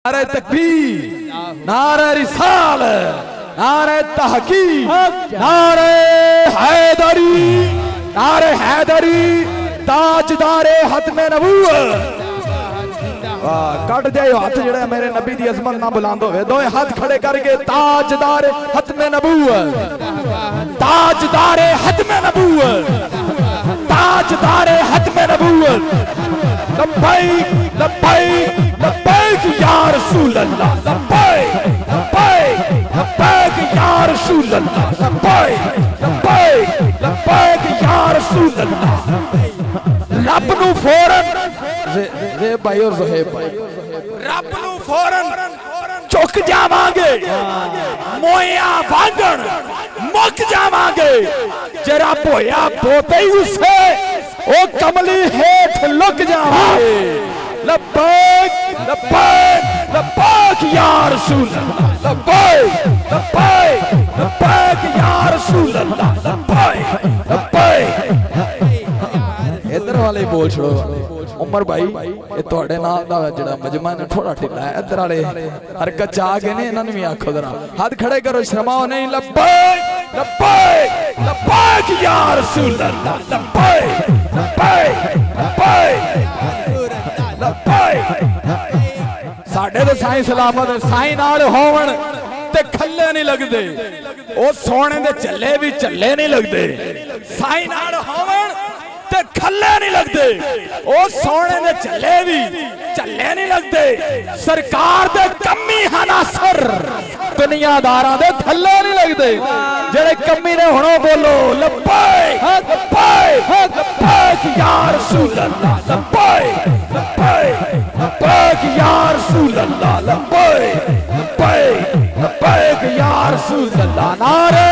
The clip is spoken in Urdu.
نعرہ تکبیر، نعرہ رسالت، نعرہ تحقیق، نعرہ حیدری، نعرہ حیدری، تاجدار ختم نبوت۔ کٹ جائے ہاتھ جڑے میرے نبی دی عظمت نہ بلند ہوئے، دوئے ہاتھ کھڑے کر کے تاجدار ختم نبوت، تاجدار ختم نبوت، تاجدار ختم نبوت۔ لبیک لبیک لبیک یا رسول اللہ، لبیک لبیک لبیک یا رسول اللہ، لبیک لبیک لبیک یا رسول اللہ۔ رب نو فوراً زیب بھائی اور زہیب بھائی، رب نو فوراً چک جاوانگے، مویاں وانگن مک جاوانگے، جے رب ہویا بوتے ہی اسے او کملی ہیٹھ لک جاوانگے۔ لبیک لبیک لبیک یا رسول اللہ، لبیک لبیک لبیک یا رسول اللہ، لبیک لبیک۔ ادھر والے بول چھڑو عمر بھائی، یہ توڑے نام دا جڑا مجمع نے تھوڑا ٹھلا ہے، ادھر والے حرکت چاہ گئے نہیں، انہوں نے بھی آنکھو ذرا ہاتھ کھڑے کرو، شرماؤ نہیں۔ لبیک لبیک لبیک یا رسول اللہ، لبیک لبیک لبیک لبیک۔ ساڑھے تو سائیں سلامت سائیں نال ہون تے کھلے نہیں لگ دے، او سونے دے چلے بھی چلے نہیں لگ دے، سائیں نال ہون تے کھلے نہیں لگ دے، او سونے دے چلے بھی چلے نہیں لگ دے۔ سرکار دے کمی حناصر دنیا داراں دے تھلے نہیں لگ دے، جڑے کمی نے ہونوں بولو لبیک لبیک لبیک یا رسول اللہ، لبیک لبیک لبیک یا رسول اللہ، لبیک لبیک لبیک یا رسول اللہ۔ نعرہ